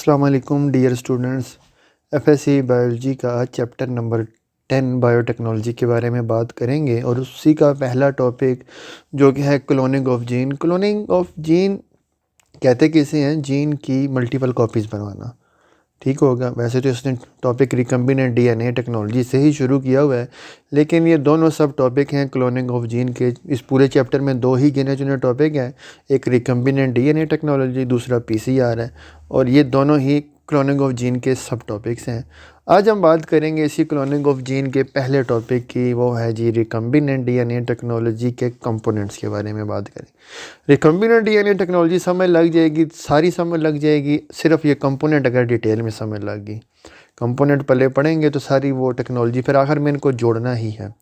अस्सलाम वालेकुम dear students. FSc biology का चैप्टर नंबर 10 बायोटेक्नोलॉजी के बारे में बात करेंगे और उसी का पहला टॉपिक जो कि है cloning of gene. Cloning of gene कहते किसे हैं? जीन की मल्टीपल कॉपीज़ बनवाना। ठीक होगा। वैसे तो इसने टॉपिक रिकम्बिनेंट डीएनए टेक्नोलॉजी से ही शुरू किया हुआ है, लेकिन ये दोनों सब टॉपिक हैं क्लोनिंग ऑफ जीन के। इस पूरे चैप्टर में दो ही गिने चुने टॉपिक हैं, एक रिकम्बिनेंट डीएनए टेक्नोलॉजी, दूसरा पीसीआर है, और ये दोनों ही क्लोनिंग ऑफ जीन के सब टॉपिक्स हैं। आज हम बात करेंगे इसी क्लोनिंग ऑफ जीन के पहले टॉपिक की, वो है जी रिकम्बिनेंट डीएनए टेक्नोलॉजी के कंपोनेंट्स के बारे में बात करें। रिकम्बिनेंट डीएनए टेक्नोलॉजी समझ लग जाएगी, सारी समझ लग जाएगी, सिर्फ ये कंपोनेंट अगर डिटेल में समझ लग गई। कंपोनेंट पहले पढ़ेंगे तो सारी वो टेक्नोलॉजी फिर आखिर में इनको जोड़ना ही है।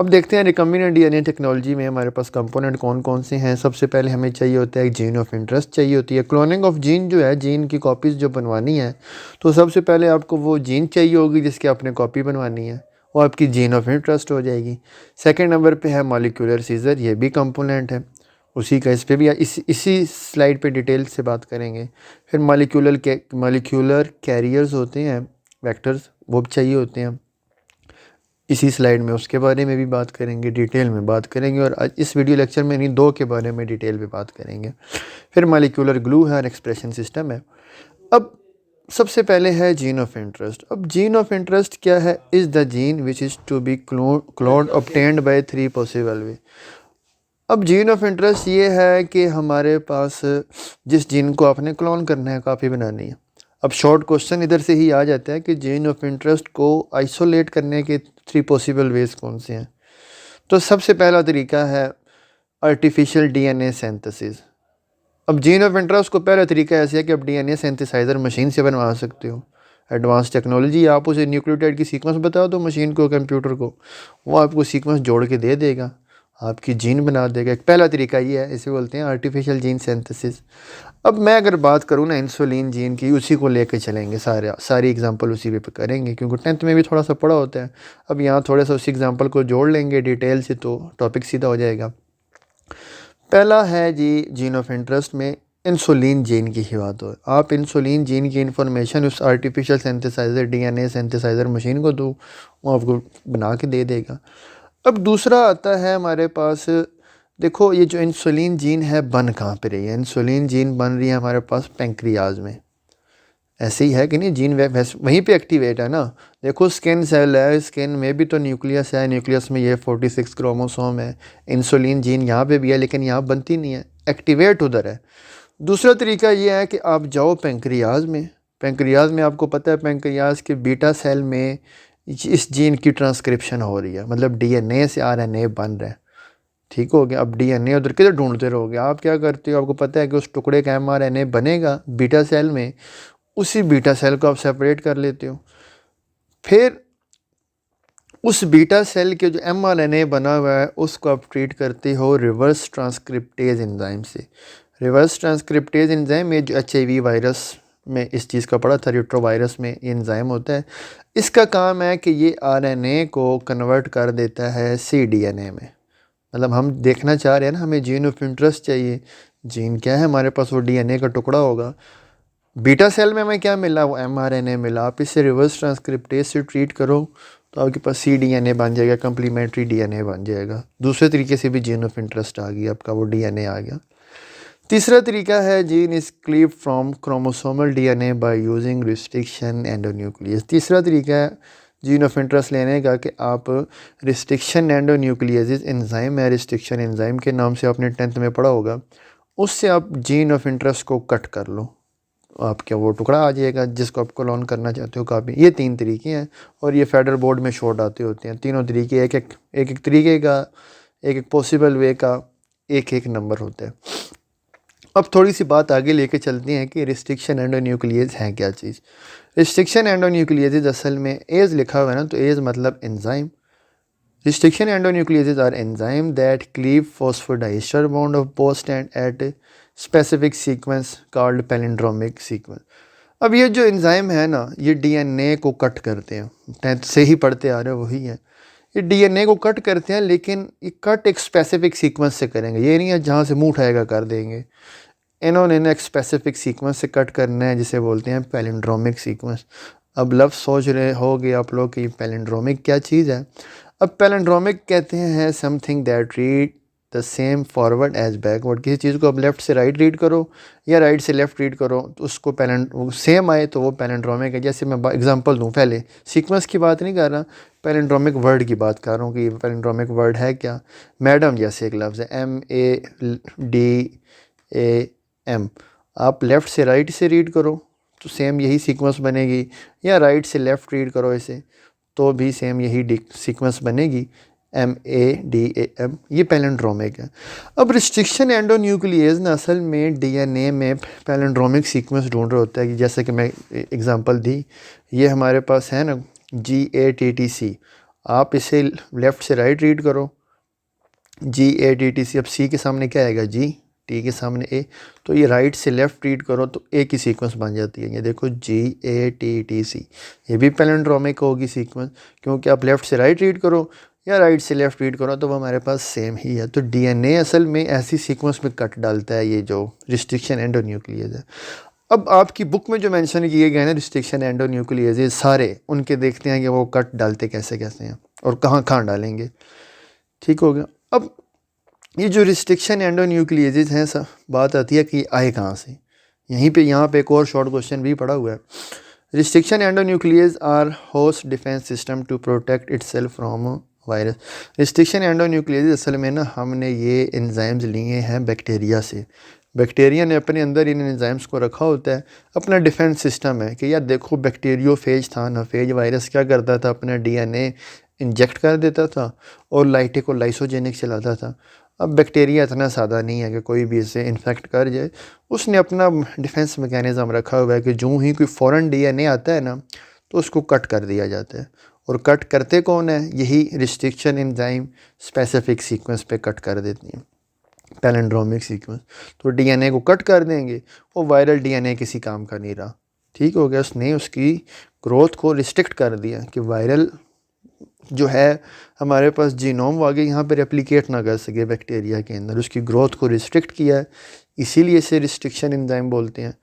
अब देखते हैं रिकम्बिनेंट डीएनए टेक्नोलॉजी में हमारे पास कंपोनेंट कौन कौन से हैं। सबसे पहले हमें चाहिए होता है एक जीन ऑफ इंटरेस्ट चाहिए होती है। क्लोनिंग ऑफ जीन जो है, जीन की कॉपीज़ जो बनवानी है, तो सबसे पहले आपको वो जीन चाहिए होगी जिसकी आपने कॉपी बनवानी है, वो आपकी जीन ऑफ इंटरेस्ट हो जाएगी। सेकेंड नंबर पे है मॉलिक्यूलर सीजर, ये भी कंपोनेंट है उसी का। इस पर भी इसी स्लाइड पे डिटेल से बात करेंगे। फिर मॉलिक्यूलर कैरियर्स होते हैं, वेक्टर्स, वो भी चाहिए होते हैं इसी स्लाइड में, उसके बारे में भी बात करेंगे, डिटेल में बात करेंगे। और आज इस वीडियो लेक्चर में इन्हीं दो के बारे में डिटेल में बात करेंगे। फिर मॉलिक्यूलर ग्लू है और एक्सप्रेशन सिस्टम है। अब सबसे पहले है जीन ऑफ इंटरेस्ट। अब जीन ऑफ इंटरेस्ट क्या है? Is the gene which is to be cloned obtained by 3 possible way. अब जीन ऑफ इंटरेस्ट ये है कि हमारे पास जिस जीन को आपने क्लोन करना है, कॉपी बनानी है। अब शॉर्ट क्वेश्चन इधर से ही आ जाता है कि जीन ऑफ इंटरेस्ट को आइसोलेट करने के 3 पॉसिबल वेज कौन से हैं। तो सबसे पहला तरीका है आर्टिफिशियल डीएनए सिंथेसिस। अब जीन ऑफ इंटरेस्ट को पहला तरीका ऐसे है कि आप डीएनए सिंथेसाइज़र मशीन से बनवा सकते हो। एडवांस टेक्नोलॉजी, आप उसे न्यूक्लियोटाइड की सीक्वेंस बताओ तो मशीन को, कंप्यूटर को, वो आपको सीक्वेंस जोड़ के दे देगा, आपकी जीन बना देगा। एक पहला तरीका ये है, इसे बोलते हैं आर्टिफिशियल जीन सिंथेसिस। अब मैं अगर बात करूँ ना इंसुलिन जीन की, उसी को लेकर चलेंगे, सारी एग्जांपल उसी पे करेंगे क्योंकि 10th में भी थोड़ा सा पढ़ा होता है। अब यहाँ थोड़ा सा उसी एग्जांपल को जोड़ लेंगे डिटेल से तो टॉपिक सीधा हो जाएगा। पहला है जी जीन ऑफ इंटरेस्ट में इंसुलिन जीन की ही बात हो। आप इंसुलिन जीन की इंफॉर्मेशन उस artificial synthesiser DNA synthesiser machine को दो, वो आपको बना के दे देगा। अब दूसरा आता है हमारे पास, देखो ये जो इंसुलिन जीन है बन कहाँ पे रही है? इंसुलिन जीन बन रही है हमारे पास पेंक्रियाज में। ऐसे ही है कि नहीं? जीन वहीं पे एक्टिवेट है ना। देखो स्किन सेल है, स्किन में भी तो न्यूक्लियस है, न्यूक्लियस में ये 46 क्रोमोसोम है। इंसुलिन जीन यहाँ पे भी है लेकिन यहाँ बनती नहीं है, एक्टिवेट उधर है। दूसरा तरीका ये है कि आप जाओ पेंक्रियाज में। पेंक्रियाज में आपको पता है पेंक्रियाज के बीटा सेल में इस जीन की ट्रांसक्रिप्शन हो रही है, मतलब डीएनए से आरएनए बन रहा है। ठीक हो गया। अब डीएनए उधर किधर ढूंढते रहोगे? आप क्या करते हो, आपको पता है कि उस टुकड़े का एमआरएनए बनेगा बीटा सेल में, उसी बीटा सेल को आप सेपरेट कर लेते हो। फिर उस बीटा सेल के जो एमआरएनए बना हुआ है उसको आप ट्रीट करते हो रिवर्स ट्रांसक्रिप्टेज एंजाइम से। रिवर्स ट्रांसक्रिप्टेज एंजाइम, ये जो एचआईवी वायरस में इस चीज़ का पड़ा था, रेट्रोवायरस में ये एंजाइम होता है। इसका काम है कि ये आरएनए को कन्वर्ट कर देता है सीडीएनए में। मतलब हम देखना चाह रहे हैं ना, हमें जीन ऑफ इंटरेस्ट चाहिए। जीन क्या है हमारे पास? वो डीएनए का टुकड़ा होगा। बीटा सेल में हमें क्या मिला? वो एमआरएनए मिला। आप इसे रिवर्स ट्रांसक्रिप्टेज से ट्रीट करो तो आपके पास सीडीएनए बन जाएगा, कम्प्लीमेंट्री डीएनए बन जाएगा। दूसरे तरीके से भी जीन ऑफ इंटरेस्ट आ गई, आपका वो डीएनए आ गया। तीसरा तरीका है gene is cleave from chromosomal DNA by using restriction endonuclease. तीसरा तरीका है जीन ऑफ इंटरेस्ट लेने का कि आप रिस्ट्रिक्शन एंडोन्यूक्लियस एंजाइम है, रिस्ट्रिक्शन एंजाइम के नाम से आपने 10th में पढ़ा होगा, उससे आप जीन ऑफ इंटरेस्ट को कट कर लो, आपका वो टुकड़ा आ जाएगा जिसको आप क्लोन करना चाहते हो कॉपी। ये 3 तरीके हैं और ये फेडरल बोर्ड में शॉर्ट आते होते हैं। तीनों तरीके एक एक तरीके का, एक पॉसिबल वे का एक नंबर होता है। अब थोड़ी सी बात आगे लेके चलते हैं कि रिस्ट्रिक्शन एंडोन्यूक्लियस है क्या चीज़। रिस्ट्रिक्शन एंडोन्यूक्लियस असल में एज लिखा हुआ है ना, तो एज मतलब enzyme. Restriction endonuclease are enzyme that cleave phosphodiester bond of post and at specific sequence called palindromic sequence. अब ये जो एंजाइम है ना, ये डीएनए को कट करते हैं। 10th से ही पढ़ते आ रहे हो वही है। ये डीएनए को कट करते हैं लेकिन ये कट एक स्पेसिफिक सीक्वेंस से करेंगे। ये नहीं है जहाँ से मुंह उठाएगा कर देंगे। इन्होंने ना एक स्पेसिफिक सीक्वेंस से कट करना है जिसे बोलते हैं पैलिंड्रोमिक सीक्वेंस। अब लफ्ज़ सोच रहे होगे आप लोग कि पैलिंड्रोमिक क्या चीज़ है। अब पैलिंड्रोमिक कहते हैं something that read the same forward as backward. किसी चीज़ को अब लेफ़्ट से राइट रीड करो या राइट से लेफ़्ट रीड करो तो उसको सेम आए तो वो पैलिंड्रोमिक है। जैसे मैं एग्जांपल दूं, पहले सीक्वेंस की बात नहीं कर रहा, पैलिंड्रोमिक वर्ड की बात कर रहा हूँ कि पैलिंड्रोमिक वर्ड है क्या। मैडम जैसे एक लफ्ज़ है MADAM, आप लेफ़्ट से राइट से रीड करो तो सेम यही सीक्वेंस बनेगी, या राइट से लेफ़्ट रीड करो इसे तो भी सेम यही सीक्वेंस बनेगी, MADAM। ये पैलिंड्रोमिक है। अब रिस्ट्रिक्शन एंडोन्यूक्लियस ना असल में DNA में पैलिंड्रोमिक सीक्वेंस ढूंढ रहा होता है कि जैसे कि मैं एग्जांपल दी, ये हमारे पास है ना GATTC, आप इसे लेफ़्ट से राइट रीड करो GATTC। अब C के सामने क्या आएगा G, T के सामने A, तो ये राइट से लेफ़्ट रीड करो तो A की सीक्वेंस बन जाती है। ये देखो GATTC, ये भी पैलिंड्रोमिक होगी सीक्वेंस, क्योंकि आप लेफ़्ट से राइट रीड करो या राइट से लेफ़्ट रीड करो तो वो हमारे पास सेम ही है। तो DNA असल में ऐसी सीक्वेंस में कट डालता है, ये जो रिस्ट्रिक्शन एंडोन्यूक्लियस है। अब आपकी बुक में जो मेंशन किए गए हैं रिस्ट्रिक्शन एंडोन्यूक्लियस सारे, उनके देखते हैं कि वो कट डालते कैसे कैसे हैं और कहाँ कहाँ डालेंगे। ठीक हो गया। अब ये जो रिस्ट्रिक्शन एंडोन्यूक्लियस हैं, सब बात आती है कि आए कहाँ से। यहीं पे यहाँ पे एक और शॉर्ट क्वेश्चन भी पड़ा हुआ है। Restriction endonuclease are host defence system to protect itself from virus. Restriction endonuclease असल में ना हमने ये एंजाइम्स लिए हैं बैक्टीरिया से। बैक्टीरिया ने अपने अंदर इन एंजाइम्स को रखा होता है, अपना डिफेंस सिस्टम है कि यार देखो बैक्टीरियोफेज था ना, फेज वायरस क्या करता था, अपना DNA इंजेक्ट कर देता था और लाइटे को लाइसोजेनिक चलाता था। अब बैक्टीरिया इतना सादा नहीं है कि कोई भी इसे इन्फेक्ट कर जाए, उसने अपना डिफेंस मैकेनिज़्म रखा हुआ है कि जो ही कोई फ़ॉरेन DNA आता है ना तो उसको कट कर दिया जाता है। और कट करते कौन है, यही रिस्ट्रिक्शन एंजाइम स्पेसिफिक सीक्वेंस पे कट कर देती हैं, पैलिंड्रोमिक सीक्वेंस। तो DNA को कट कर देंगे, वो वायरल DNA किसी काम का नहीं रहा। ठीक हो गया, उसने उसकी ग्रोथ को रिस्ट्रिक्ट कर दिया कि वायरल जो है हमारे पास जीनोम आगे यहाँ पे रेप्लिकेट ना कर सके बैक्टीरिया के अंदर, उसकी ग्रोथ को रिस्ट्रिक्ट किया है। इसीलिए इसे रिस्ट्रिक्शन एंजाइम बोलते हैं,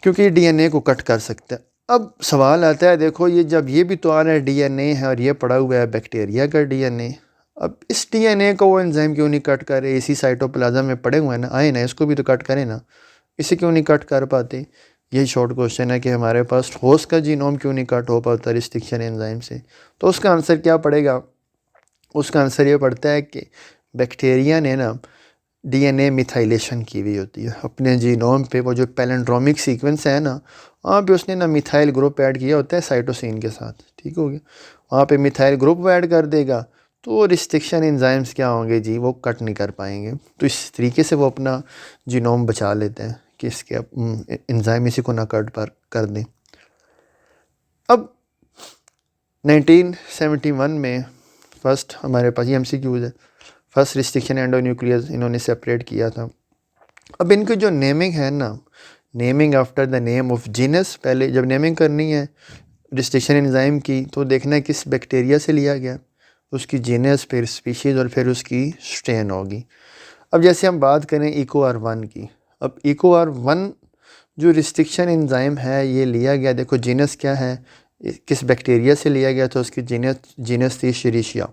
क्योंकि ये DNA को कट कर सकता है। अब सवाल आता है, देखो ये जब ये भी तो आ रहा है DNA है और ये पड़ा हुआ है बैक्टीरिया का DNA, अब इस DNA को वो एंजाइम क्यों नहीं कट कर रहे। इसी साइटोप्लाज्म में पड़े हुए हैं ना, आए ना, इसको भी तो कट करें ना, इसे क्यों नहीं कट कर पाते। यही शॉर्ट क्वेश्चन है कि हमारे पास होस्ट का जीनोम क्यों नहीं कट हो पाता रिस्ट्रिक्शन एंजाइम से। तो उसका आंसर क्या पड़ेगा, उसका आंसर ये पड़ता है कि बैक्टीरिया ने ना DNA मिथाइलेशन की हुई होती है अपने जीनोम पे। वो जो पैलिंड्रोमिक सीक्वेंस है ना, वहाँ पे उसने ना मिथाइल ग्रुप ऐड किया होता है साइटोसिन के साथ। ठीक हो गया, वहाँ पे मिथाइल ग्रुप ऐड कर देगा तो रिस्ट्रिक्शन एंजाइम्स क्या होंगे जी, वो कट नहीं कर पाएंगे। तो इस तरीके से वो अपना जीनोम बचा लेते हैं कि इसके एंजाइम इसी को ना कट पर कर दें। अब 1971 में फर्स्ट हमारे पास ये MCQs है, फर्स्ट रिस्ट्रिक्शन एंडोन्यूक्लियस इन्होंने सेपरेट किया था। अब इनकी जो नेमिंग है ना, naming after the name of genus, पहले जब नेमिंग करनी है रिस्ट्रिक्शन एंजाइम की तो देखना है किस बैक्टीरिया से लिया गया, उसकी जीनस, फिर स्पीशीज़ और फिर उसकी स्ट्रेन होगी। अब जैसे हम बात करें EcoR1 की, अब EcoR1 जो रिस्ट्रिक्शन एंजाइम है ये लिया गया, देखो जीनस क्या है, किस बैक्टीरिया से लिया गया था, उसकी जीनस थी शिरीशिया।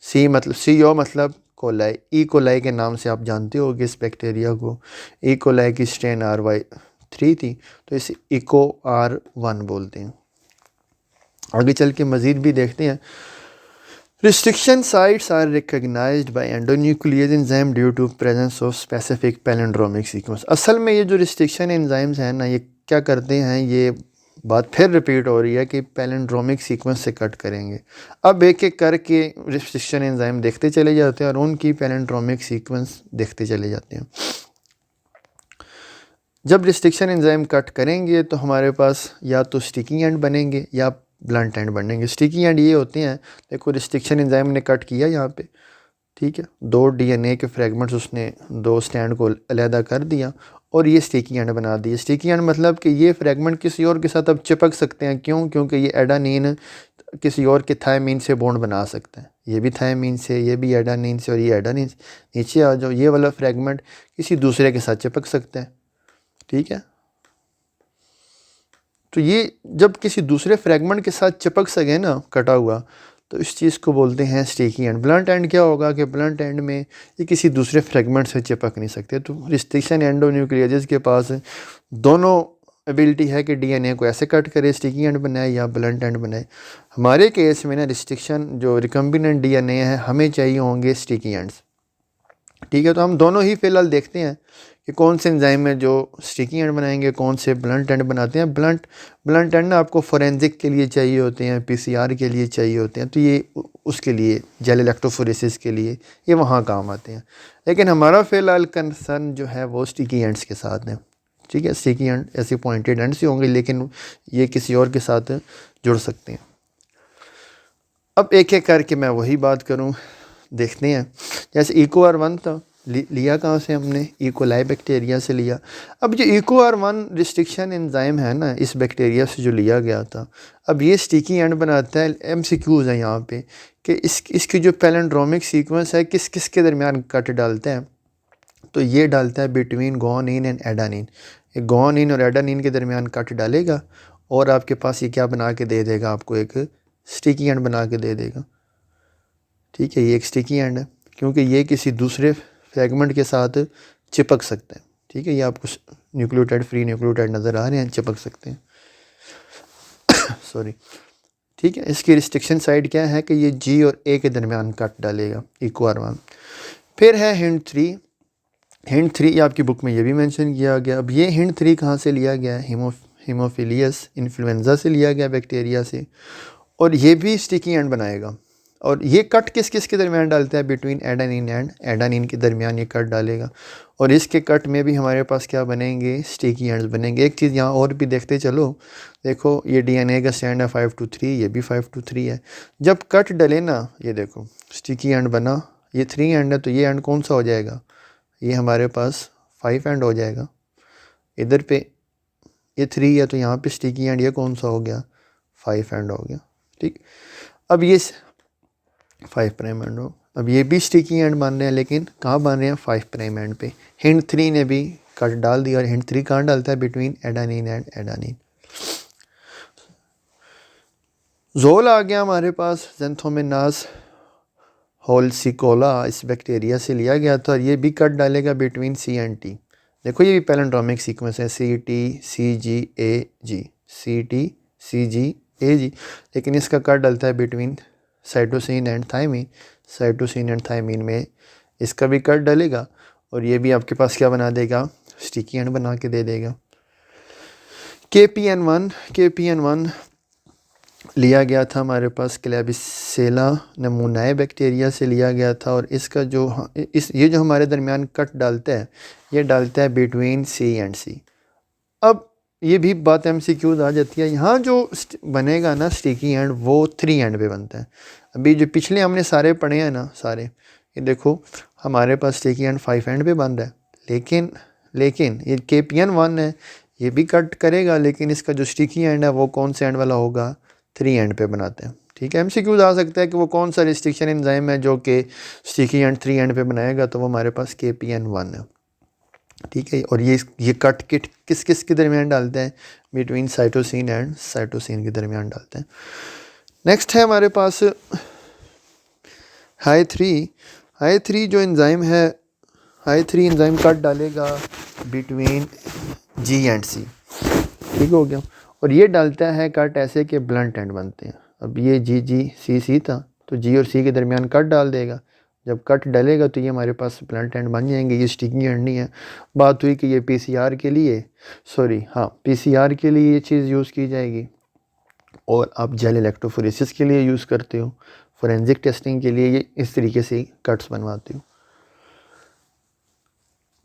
CO मतलब कोलाई, कोलाई के नाम से आप जानते हो कि इस बैक्टीरिया को। कोलाई की स्ट्रेन RY3 थी, तो इसे EcoR1 बोलते हैं। आगे चल के मज़ीद भी देखते हैं। Restriction sites are recognised by endonuclease enzyme due to presence of specific palindromic sequence. असल में ये जो रिस्ट्रिक्शन एंजाइम्स हैं ना, ये क्या करते हैं, ये बात फिर रिपीट हो रही है कि पैलिंड्रोमिक सीक्वेंस से कट करेंगे। अब एक एक करके रिस्ट्रिक्शन एंजाइम देखते चले जाते हैं और उनकी पैलिंड्रोमिक सीक्वेंस देखते चले जाते हैं। जब रिस्ट्रिक्शन एंजाइम कट करेंगे तो हमारे पास या तो स्टिकी एंड बनेंगे या ब्लंट एंड बनेंगे। स्टिकी एंड ये होते हैं, देखो रिस्ट्रिक्शन एंजाइम ने कट किया यहाँ पे, ठीक है, 2 DNA के फ्रेगमेंट्स उसने 2 स्टैंड को अलहदा कर दिया और ये स्टिकी एंड बना दिए। स्टिकी एंड मतलब कि ये फ्रेगमेंट किसी और के साथ अब चिपक सकते हैं, क्यों, क्योंकि ये एडानिन किसी और के थायमीन से बॉन्ड बना सकता है। ये भी थायमीन से, ये भी एडानीन से और ये एडानीन से। नीचे आ जाओ, ये वाला फ्रेगमेंट किसी दूसरे के साथ चिपक सकता है, ठीक है। तो ये जब किसी दूसरे फ्रेगमेंट के साथ चिपक सके ना कटा हुआ, तो इस चीज़ को बोलते हैं स्टिकी एंड। ब्लंट एंड क्या होगा कि ब्लंट एंड में ये किसी दूसरे फ्रेगमेंट से चिपक नहीं सकते। तो रिस्ट्रिक्शन एंडोन्यूक्लियेजेस के पास दोनों एबिलिटी है कि डीएनए को ऐसे कट करे, स्टिकी एंड बनाए या ब्लंट एंड बनाए। हमारे केस में ना रिस्ट्रिक्शन जो रिकम्बिनेंट डीएनए है, हमें चाहिए होंगे स्टिकी एंड्स, ठीक है। तो हम दोनों ही फ़िलहाल देखते हैं कि कौन से एंजाइम है जो स्टिकी एंड बनाएंगे, कौन से ब्लंट एंड बनाते हैं। ब्लंट एंड ना आपको फोरेंसिक के लिए चाहिए होते हैं, पीसीआर के लिए चाहिए होते हैं, तो ये उसके लिए, जेल इलेक्ट्रोफोरेसिस के लिए ये वहाँ काम आते हैं। लेकिन हमारा फ़िलहाल कंसर्न जो है वो स्टिकी एंड्स के साथ है, ठीक है। स्टिकी एंड ऐसे पॉइंटेड एंड्स ही होंगे, लेकिन ये किसी और के साथ जुड़ सकते हैं। अब एक एक करके मैं वही बात करूँ, देखते हैं। जैसे EcoR1 था, लिया कहाँ से हमने, इकोलाई बैक्टीरिया से लिया। अब जो EcoR1 रिस्ट्रिक्शन एंजाइम है ना, इस बैक्टीरिया से जो लिया गया था, अब ये स्टिकी एंड बनाता है। MCQs है यहाँ पे कि इसकी जो पैलिंड्रोमिक सीक्वेंस है किस किस के दरमियान कट डालते हैं। तो ये डालता है बिटवीन गुआनिन एंड एडानिन। ये गुआनिन और एडानिन के दरमियान कट डालेगा और आपके पास ये क्या बना के दे देगा, आपको एक स्टिकी एंड बना के दे देगा, ठीक है। ये एक स्टिकी एंड है क्योंकि ये किसी दूसरे फ्रेगमेंट के साथ चिपक सकते हैं, ठीक है। ये आपको न्यूक्लियोटाइड, फ्री न्यूक्लियोटाइड नज़र आ रहे हैं, चिपक सकते हैं सॉरी, ठीक है। इसकी रिस्ट्रिक्शन साइड क्या है कि ये G और A के दरमियान कट डालेगा, EcoR1। फिर है हिंट 3 ये आपकी बुक में ये भी मेंशन किया गया। अब ये हिंट 3 कहाँ से लिया गया है, हीमोफिलियस इन्फ्लुएंजा से लिया गया, बैक्टीरिया से, और ये भी स्टिकी एंड बनाएगा। और ये कट किस किस के दरमियान डालता है, बिटवीन एडानिन एंड एडानिन के दरमियान ये कट डालेगा। और इसके कट में भी हमारे पास क्या बनेंगे, स्टिकी एंड्स बनेंगे। एक चीज़ यहाँ और भी देखते चलो, देखो ये डीएनए का स्टैंड है 5 to 3, ये भी 5 to 3 है। जब कट डले ना, ये देखो स्टिकी एंड बना, ये 3 एंड है, तो ये एंड कौन सा हो जाएगा, ये हमारे पास 5 एंड हो जाएगा। इधर पे ये 3 है, तो यहाँ पे स्टिकी एंड ये कौन सा हो गया, 5 एंड हो गया, ठीक। अब ये 5 प्राइम एंड हो, अब ये भी स्टिकी एंड बन रहे हैं, लेकिन कहाँ बन रहे हैं, 5 प्राइम एंड पे। हिंट 3 ने भी कट डाल दिया, और हिंट 3 कहाँ डालता है, बिटवीन एडानिन एंड एडानिन। जोल आ गया हमारे पास, ज़ैंथोमेनास होल्सिकोला इस बैक्टीरिया से लिया गया था, और ये भी कट डालेगा बिटवीन C एंड T। देखो ये भी पैलिंड्रोमिक सीक्वेंस है, CTCGAG, CTCGAG, लेकिन इसका कट डालता है between cytosine and thymine. Cytosine and thymine में इसका भी कट डालेगा, और ये भी आपके पास क्या बना देगा, स्टिकी एंड बना के दे देगा। KPN1 लिया गया था हमारे पास, क्लेबिसेला नमूनाए बैक्टीरिया से लिया गया था, और इसका जो ये जो हमारे दरमियान कट डालता है, ये डालता है बिटवीन C एंड C। अब ये भी बात MCQs आ जाती है, यहाँ जो बनेगा ना स्टिकी एंड, वो 3 एंड पे बनता है। अभी जो पिछले हमने सारे पढ़े हैं ना सारे, ये देखो हमारे पास स्टिकी एंड 5 एंड पे बन रहा है, लेकिन ये KPN1 है, ये भी कट करेगा, लेकिन इसका जो स्टिकी एंड है वो कौन से एंड वाला होगा, 3 एंड पे बनाते हैं, ठीक है। MCQs आ सकता है कि वो कौन सा रिस्ट्रिक्शन एंजाइम है जो कि स्टिकी एंड 3 एंड पे बनाएगा, तो वो हमारे पास KPN1 है, ठीक है। और ये कट किट किस किस के दरमियान डालते हैं, बिटवीन साइटोसिन एंड साइटोसिन के दरमियान डालते हैं। नेक्स्ट है हमारे पास हाई 3 जो एंजाइम है, हाई 3 एंजाइम कट डालेगा बिटवीन G एंड C, ठीक हो गया। और ये डालता है कट ऐसे कि ब्लंट एंड बनते हैं। अब ये GGCC था, तो G और C के दरमियान कट डाल देगा। जब कट डलेगा तो ये हमारे पास ब्लंट एंड बन जाएंगे, ये स्टिकी एंड नहीं है। बात हुई कि ये PCR के लिए, PCR के लिए ये चीज़ यूज़ की जाएगी, और आप जेल इलेक्ट्रोफोरेसिस के लिए यूज़ करते हो, फोरेंसिक टेस्टिंग के लिए ये इस तरीके से कट्स बनवाते हो।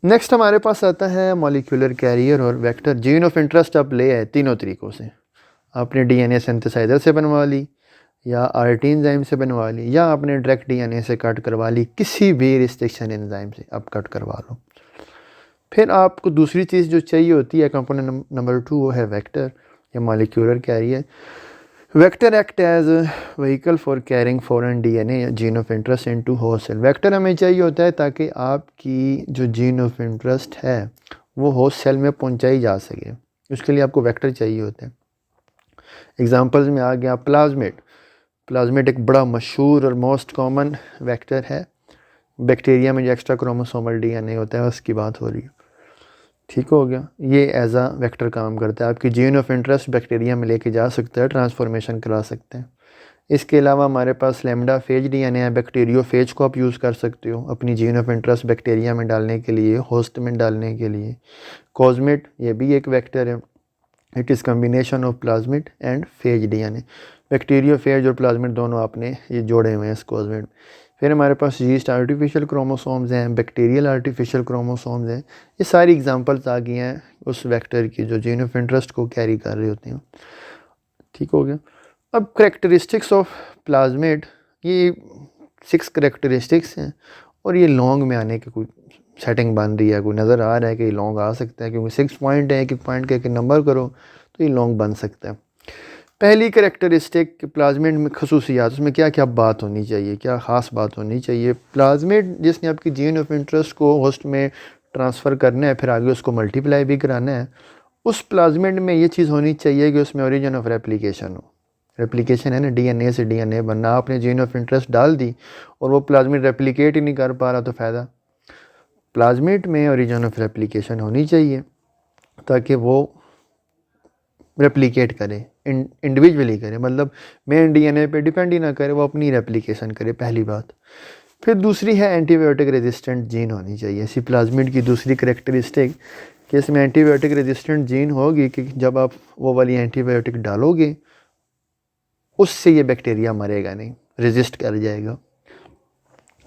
नेक्स्ट हमारे पास आता है मॉलिक्यूलर कैरियर और वेक्टर। जीन ऑफ इंटरेस्ट आप ले आए तीनों तरीक़ों से, आपने DNA सिंथेसाइज़र से बनवा ली, या RT एंजाइम से बनवा ली, या आपने डायरेक्ट DNA से कट करवा ली, किसी भी रिस्ट्रिक्शन एंजाइम से आप कट करवा लो। फिर आपको दूसरी चीज़ जो चाहिए होती है, कंपोनेंट नंबर 2, वो है वेक्टर या molecular carrier. Vector act as vehicle for carrying foreign DNA या gene of interest into host cell. Vector हमें चाहिए होता है ताकि आपकी जो जीन ऑफ इंटरेस्ट है वो होस्ट सेल में पहुंचाई जा सके, उसके लिए आपको वेक्टर चाहिए होते हैं। एग्जांपल्स में आ गया प्लाज्मिड। प्लाज्मिड एक बड़ा मशहूर और मोस्ट कॉमन वेक्टर है। बैक्टीरिया में जो एक्स्ट्रा क्रोमोसोमल डीएनए होता है उसकी बात हो रही है, ठीक हो गया। ये एज आ वेक्टर काम करता है, आपकी जीन ऑफ इंटरेस्ट बैक्टीरिया में लेके जा सकता है, ट्रांसफॉर्मेशन करा सकते हैं। इसके अलावा हमारे पास लैम्डा फेज डीएनए है, बैक्टीरियोफेज को आप यूज़ कर सकते हो अपनी जीन ऑफ इंटरेस्ट बैक्टीरिया में डालने के लिए, होस्ट में डालने के लिए। कॉस्मिड ये भी एक वेक्टर है, it is combination of plasmid and phase DNA. Bacteriophage और प्लाज्मिड दोनों आपने ये जोड़े हुए हैं इस कॉस्मिड। फिर हमारे पास यीस्ट आर्टिफिशियल क्रोमोसोम्स हैं, बैक्टीरियल आर्टिफिशियल क्रोमोसोम्स हैं। ये सारी एग्जांपल्स आ गई हैं उस वेक्टर की जो जीन ऑफ इंटरेस्ट को कैरी कर रहे होते हैं, ठीक हो गया। अब करेक्टरिस्टिक्स ऑफ प्लाज्मिड, ये 6 करेक्टरिस्टिक्स हैं और ये लॉन्ग में आने की कोई सेटिंग बन रही है, कोई नज़र आ रहा है कि ये लॉन्ग आ सकता है, क्योंकि 6 पॉइंट है, एक एक पॉइंट के नंबर करो तो ये लॉन्ग बन सकता है। पहली करेक्टरिस्टिक प्लाज्मिड में खसूसियात, उसमें क्या क्या बात होनी चाहिए, क्या ख़ास बात होनी चाहिए। प्लाज्मिड जिसने आपकी जीन ऑफ इंटरेस्ट को होस्ट में ट्रांसफ़र करना है, फिर आगे उसको मल्टीप्लाई भी कराना है, उस प्लाज्मिड में ये चीज़ होनी चाहिए कि उसमें ओरिजिन ऑफ रेप्लिकेशन हो। रेप्लिकेशन है ना, डीएनए से डीएनए बनना। आपने जीन ऑफ इंटरेस्ट डाल दी और वो प्लाज्मिड रेप्लिकेट ही नहीं कर पा रहा तो फ़ायदा। प्लाज्मिड में ओरिजिन ऑफ रेप्लिकेशन होनी चाहिए ताकि वो रेप्लिकेट करे, इंडिविजुअली करे, मतलब मेन डीएनए पे डिपेंड ही ना करे, वो अपनी रेप्लिकेशन करे, पहली बात। फिर दूसरी है एंटीबायोटिक रेजिस्टेंट जीन होनी चाहिए। इसी प्लाज्मिड की दूसरी करेक्टरिस्टिक कि इसमें एंटीबायोटिक रेजिस्टेंट जीन होगी कि जब आप वो वाली एंटीबायोटिक डालोगे उससे ये बैक्टीरिया मरेगा नहीं, रेजिस्ट कर जाएगा।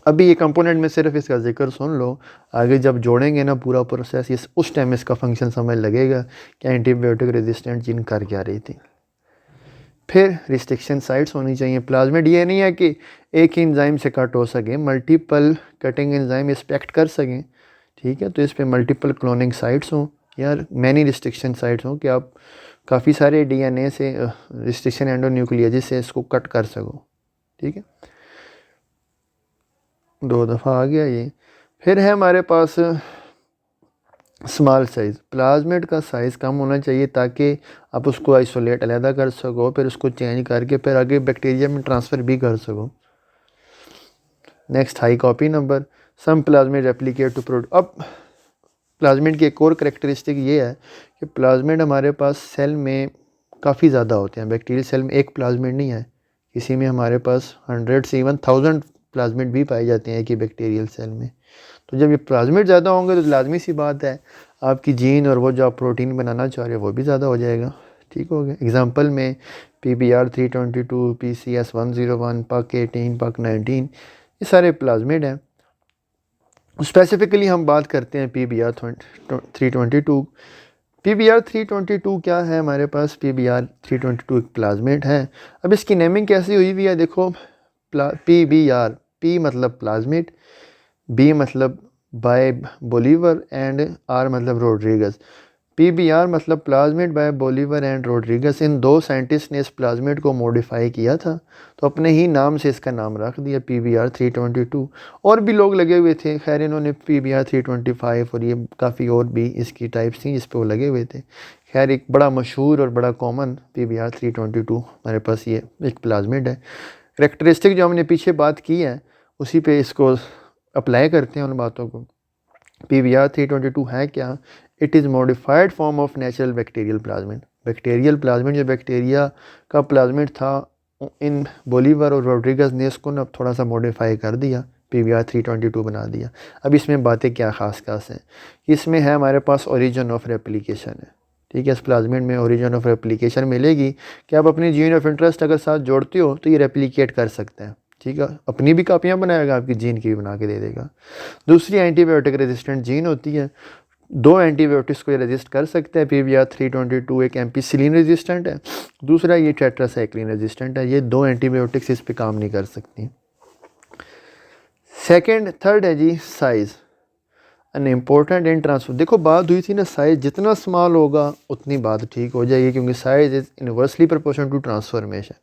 अभी ये कंपोनेंट में सिर्फ इसका जिक्र सुन लो, आगे जब जोड़ेंगे ना पूरा प्रोसेस, इस उस टाइम इसका फंक्शन समझ लगेगा कि एंटीबायोटिक रेजिस्टेंट जीन कर क्या रही थी। फिर रिस्ट्रिक्शन साइट्स होनी चाहिए। प्लाज्मिड ये नहीं है कि एक ही एंजाइम से कट हो सके, मल्टीपल कटिंग एंजाइम इंस्पेक्ट कर सकें, ठीक है। तो इस पर मल्टीपल क्लोनिंग साइट्स हों या मैनी रिस्ट्रिक्शन साइट्स हों कि आप काफ़ी सारे डीएनए से रिस्ट्रिक्शन एंडोन्यूक्लियोसिस से इसको कट कर सको, ठीक है। 2 दफ़ा आ गया ये। फिर है हमारे पास स्मॉल साइज़। प्लाज्मिड का साइज़ कम होना चाहिए ताकि आप उसको आइसोलेट अलहदा कर सको, फिर उसको चेंज करके फिर आगे बैक्टीरिया में ट्रांसफ़र भी कर सको। Next, high copy number. Some plasmid replicate to produce. अब प्लाज्मिड की एक और करेक्टरिस्टिक ये है कि प्लाज्मिड हमारे पास सेल में काफ़ी ज़्यादा होते हैं। बैक्टीरियल सेल में एक प्लाज्मिड नहीं है, किसी में हमारे पास 100 से इवन 1000 प्लाज्मिड भी पाए जाते हैं एक ही बैक्टीरियल सेल में। तो जब ये प्लाज्मिड ज़्यादा होंगे तो लाजमी सी बात है आपकी जीन और वो जो आप प्रोटीन बनाना चाह रहे हो वो भी ज़्यादा हो जाएगा, ठीक हो गया। एग्जांपल में PBR 322, PCS 101, PUC 18, PUC 19, ये सारे प्लाज्मिड हैं। स्पेसिफिकली हम बात करते हैं PBR 322। PBR 322 क्या है हमारे पास? PBR 322 एक प्लाज्मिड है। अब इसकी नेमिंग कैसी हुई हुई है देखो, PBR, P मतलब प्लाज्मिड, B मतलब बाय बोलीवर एंड R मतलब रोड्रिगस। PBR मतलब plasmid by Bolivar and Rodriguez. इन दो साइंटिस्ट ने इस प्लाज्मिड को मॉडिफाई किया था तो अपने ही नाम से इसका नाम रख दिया PBR 322। और भी लोग लगे हुए थे, खैर इन्होंने PBR 325 और ये काफ़ी और भी इसकी टाइप्स थी जिस पे वो लगे हुए थे। खैर एक बड़ा मशहूर और बड़ा कॉमन PBR 322 हमारे पास ये एक प्लाज्मिड है। करेक्टरिस्टिक जो हमने पीछे बात की है उसी पे इसको अप्लाई करते हैं उन बातों को। PBR 322 है क्या? It is modified form of natural bacterial plasmid. Bacterial plasmid जो बैक्टीरिया का प्लाज्मिड था, इन बोलीवर और रोड्रिगस ने इसको ना थोड़ा सा मॉडिफाई कर दिया, PBR 322 बना दिया। अब इसमें बातें क्या ख़ास खास हैं? इसमें है हमारे पास ओरिजिन ऑफ रेप्लिकेशन है, ठीक है। इस प्लाज्मिड में ओरिजिन ऑफ रेप्लिकेशन मिलेगी कि आप अपनी जीन ऑफ इंटरेस्ट अगर साथ जोड़ते हो तो ये रेप्लिकेट कर सकते हैं, ठीक है। अपनी भी कापियाँ बनाएगा, आपकी जीन की भी बना के दे देगा। दूसरी एंटीबायोटिक रेजिस्टेंट जीन होती है। 2 एंटीबायोटिक्स को ये रेजिस्ट कर सकते हैं। PBR 322 एक एम्पिसिलिन रेजिस्टेंट है, दूसरा ये टेट्रासाइक्लिन रेजिस्टेंट है। ये 2 एंटीबायोटिक्स इस पे काम नहीं कर सकती। थर्ड है जी size. An important in transfer. देखो बात हुई थी ना, साइज़ जितना स्मॉल होगा उतनी बात ठीक हो जाएगी, क्योंकि size is inversely proportional to transformation.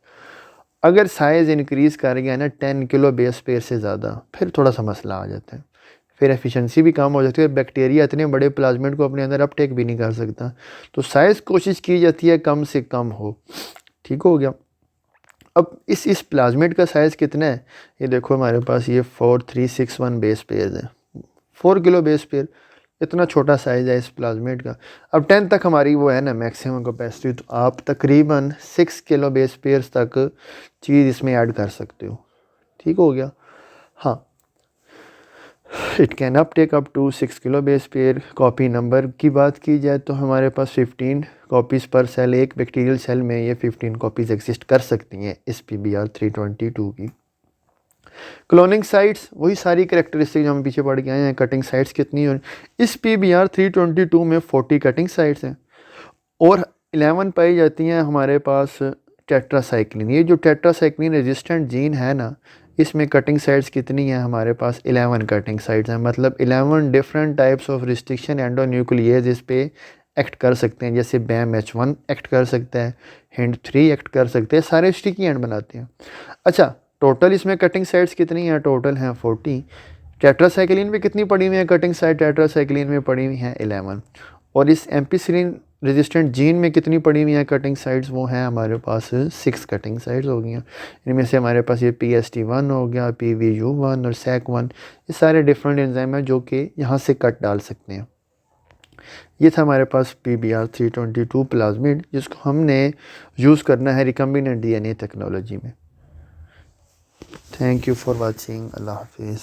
अगर साइज़ इंक्रीज़ कर गया ना 10 किलो बेस पेयर से ज़्यादा, फिर थोड़ा सा मसला आ जाता है, फिर एफिशिएंसी भी कम हो जाती है। बैक्टीरिया इतने बड़े प्लाज्मिड को अपने अंदर अपटेक भी नहीं कर सकता, तो साइज़ कोशिश की जाती है कम से कम हो। ठीक हो गया। अब इस प्लाज्मिड का साइज़ कितना है, ये देखो हमारे पास ये 4361 बेस पेयर है, 4 किलो बेस पेयर, इतना छोटा साइज़ है इस प्लाज्मिड का। अब 10 तक हमारी वो है ना मैक्सिमम कैपेसिटी, तो आप तकरीबन 6 किलो बेस पेयर्स तक चीज़ इसमें ऐड कर सकते हो। ठीक हो गया। हाँ, it can up take up to 6 kilo base pair. Copy number की बात की जाए तो हमारे पास 15 कॉपीज़ पर सेल, एक बैक्टीरियल सेल में ये 15 कॉपीज़ एग्जिस्ट कर सकती हैं इस PBr322 की। क्लोनिंग साइट्स वही सारी करेक्टरिस्टिक जो हम पीछे पढ़ के आए हैं। कटिंग साइट्स कितनी हैं इस PBr322 में? 40 कटिंग साइट्स हैं और 11 पाई जाती हैं हमारे पास टेट्रासाइक्लिन। ये जो टेट्रासाइक्लिन रेजिस्टेंट जीन है ना, इसमें कटिंग साइट्स कितनी हैं हमारे पास? 11 कटिंग साइट्स हैं। मतलब 11 डिफरेंट टाइप्स ऑफ रिस्ट्रिक्शन एंडोन्यूक्लियेज इस पे एक्ट कर सकते हैं। जैसे BAM-H1 एक्ट कर सकता है, HIND3 एक्ट कर सकते हैं, सारे स्टिकी एंड बनाते हैं। अच्छा, टोटल इसमें कटिंग साइट्स कितनी हैं? टोटल हैं 40। टेट्रासाइक्लिन में कितनी पड़ी हुई है कटिंग साइट? टेट्रासाइक्लिन में पड़ी हुई हैं 11। और इस एम्पिसिलिन रेजिस्टेंट जीन में कितनी पड़ी हुई हैं कटिंग साइट्स? वो हैं हमारे पास 6 कटिंग साइट्स हो गई हैं। इनमें से हमारे पास ये PST1 हो गया, PVU1 और SAC1, ये सारे डिफरेंट एंजाइम हैं जो कि यहाँ से कट डाल सकते हैं। ये था हमारे पास PBr322 प्लाज्मिड, जिसको हमने यूज़ करना है रिकम्बिनेंट DNA टेक्नोलॉजी में। Thank you for watching. अल्लाह हाफिज़।